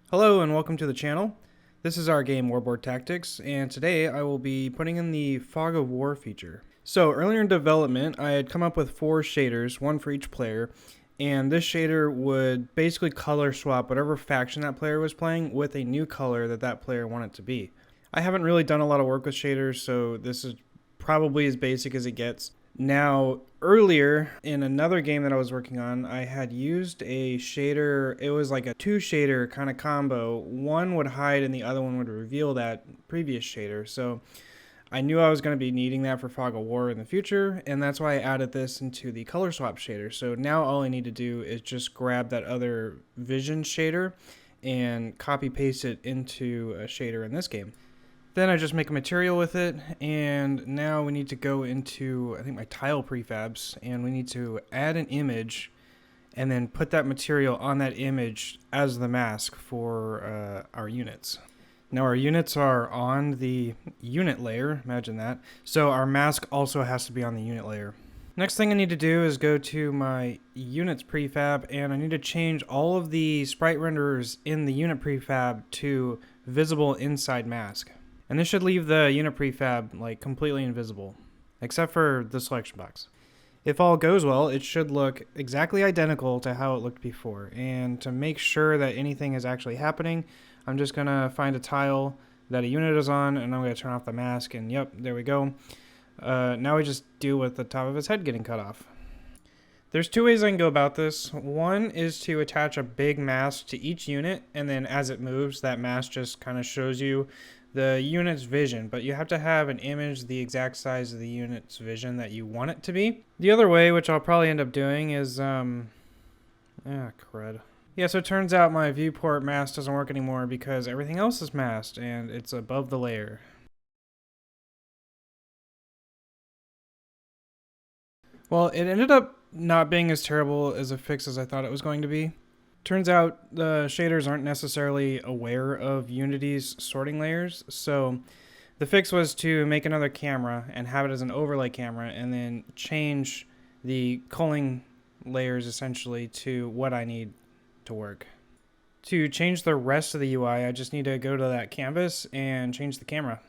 Hello and welcome to the channel. This is our game Warboard Tactics, and today I will be putting in the Fog of War feature. So earlier in development, I had come up with 4 shaders, one for each player, and this shader would basically color swap whatever faction that player was playing with a new color that that player wanted to be. I haven't really done a lot of work with shaders, so this is probably as basic as it gets. Now, earlier in another game that I was working on, I had used a shader. It was like a 2 shader kind of combo. One would hide and the other one would reveal that previous shader. So I knew I was going to be needing that for Fog of War in the future, and that's why I added this into the color swap shader. So now all I need to do is just grab that other vision shader and copy paste it into a shader in this game. Then I just make a material with it, and now we need to go into, I think, my tile prefabs, and we need to add an image and then put that material on that image as the mask for our units. Now our units are on the unit layer, imagine that, so our mask also has to be on the unit layer. Next thing I need to do is go to my units prefab, and I need to change all of the sprite renderers in the unit prefab to visible inside mask. And this should leave the unit prefab like completely invisible, except for the selection box. If all goes well, it should look exactly identical to how it looked before. And to make sure that anything is actually happening, I'm just gonna find a tile that a unit is on, and I'm gonna turn off the mask, and yep, there we go. Now we just deal with the top of his head getting cut off. There's 2 ways I can go about this. One is to attach a big mask to each unit, and then as it moves, that mask just kind of shows you the unit's vision, but you have to have an image the exact size of the unit's vision that you want it to be. The other way, which I'll probably end up doing, is crud. Yeah, so it turns out my viewport mask doesn't work anymore because everything else is masked and it's above the layer. Well, it ended up not being as terrible as a fix as I thought it was going to be. Turns out the shaders aren't necessarily aware of Unity's sorting layers, so the fix was to make another camera and have it as an overlay camera and then change the culling layers essentially to what I need to work. To change the rest of the UI, I just need to go to that canvas and change the camera.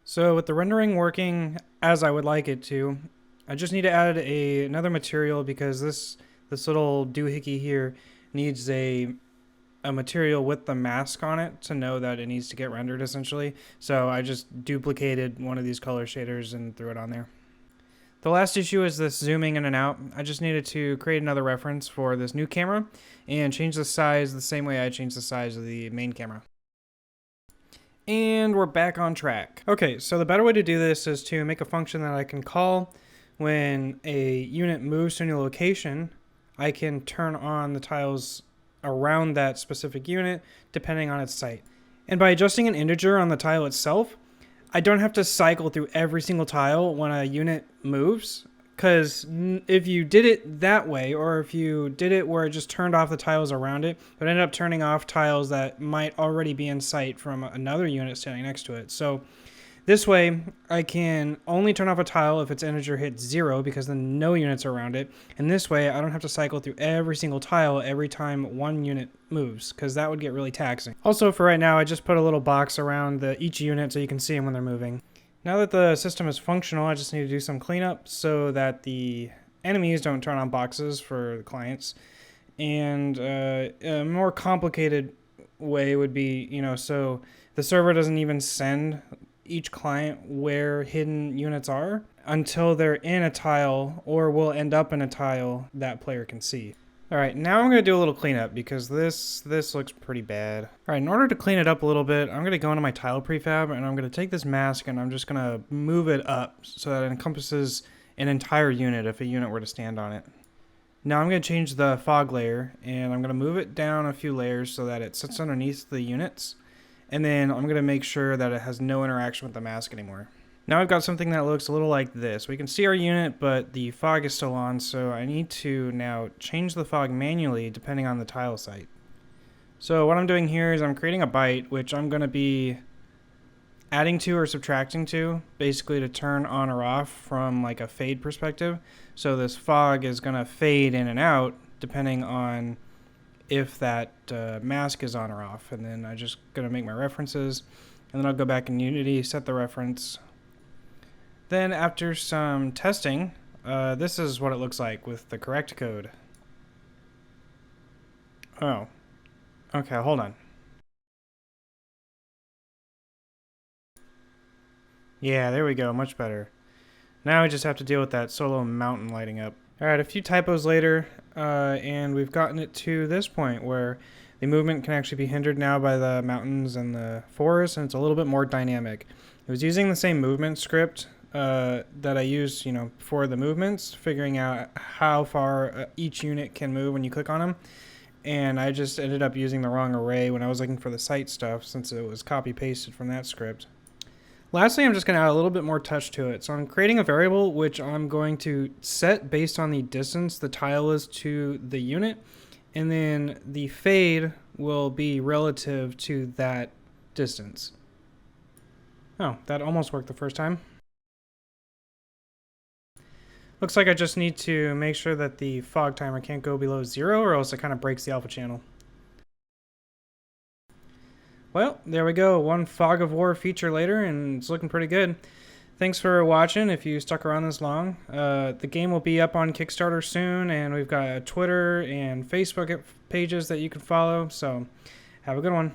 So with the rendering working as I would like it to, I just need to add another material because this little doohickey here needs a material with the mask on it to know that it needs to get rendered essentially. So I just duplicated one of these color shaders and threw it on there. The last issue is this zooming in and out. I just needed to create another reference for this new camera and change the size the same way I changed the size of the main camera. And we're back on track. Okay, so the better way to do this is to make a function that I can call when a unit moves to a new location. I can turn on the tiles around that specific unit depending on its site. And by adjusting an integer on the tile itself, I don't have to cycle through every single tile when a unit moves, because if you did it that way, or if you did it where it just turned off the tiles around it, it would end up turning off tiles that might already be in sight from another unit standing next to it. So this way, I can only turn off a tile if its integer hits 0 because then no units are around it. And this way, I don't have to cycle through every single tile every time one unit moves because that would get really taxing. Also, for right now, I just put a little box around each unit so you can see them when they're moving. Now that the system is functional, I just need to do some cleanup so that the enemies don't turn on boxes for the clients. And a more complicated way would be, so the server doesn't even send each client where hidden units are until they're in a tile or will end up in a tile that player can see. Alright, now I'm going to do a little cleanup because this looks pretty bad. Alright, in order to clean it up a little bit, I'm going to go into my tile prefab and I'm going to take this mask and I'm just going to move it up so that it encompasses an entire unit if a unit were to stand on it. Now I'm going to change the fog layer and I'm going to move it down a few layers so that it sits underneath the units. And then I'm going to make sure that it has no interaction with the mask anymore. Now I've got something that looks a little like this. We can see our unit, but the fog is still on, so I need to now change the fog manually depending on the tile site. So what I'm doing here is I'm creating a byte, which I'm going to be adding to or subtracting to, basically to turn on or off from like a fade perspective. So this fog is going to fade in and out depending on if that mask is on or off. And then I'm just going to make my references, and then I'll go back in Unity, set the reference. Then after some testing, this is what it looks like with the correct code. Oh, okay, hold on. Yeah, there we go, much better. Now we just have to deal with that solo mountain lighting up. Alright, a few typos later, and we've gotten it to this point where the movement can actually be hindered now by the mountains and the forest, and it's a little bit more dynamic. It was using the same movement script that I used, for the movements, figuring out how far each unit can move when you click on them. And I just ended up using the wrong array when I was looking for the site stuff, since it was copy-pasted from that script. Lastly, I'm just going to add a little bit more touch to it. So I'm creating a variable which I'm going to set based on the distance the tile is to the unit, and then the fade will be relative to that distance. Oh, that almost worked the first time. Looks like I just need to make sure that the fog timer can't go below 0, or else it kind of breaks the alpha channel. Well, there we go. One Fog of War feature later, and it's looking pretty good. Thanks for watching if you stuck around this long. The game will be up on Kickstarter soon, and we've got Twitter and Facebook pages that you can follow, so have a good one.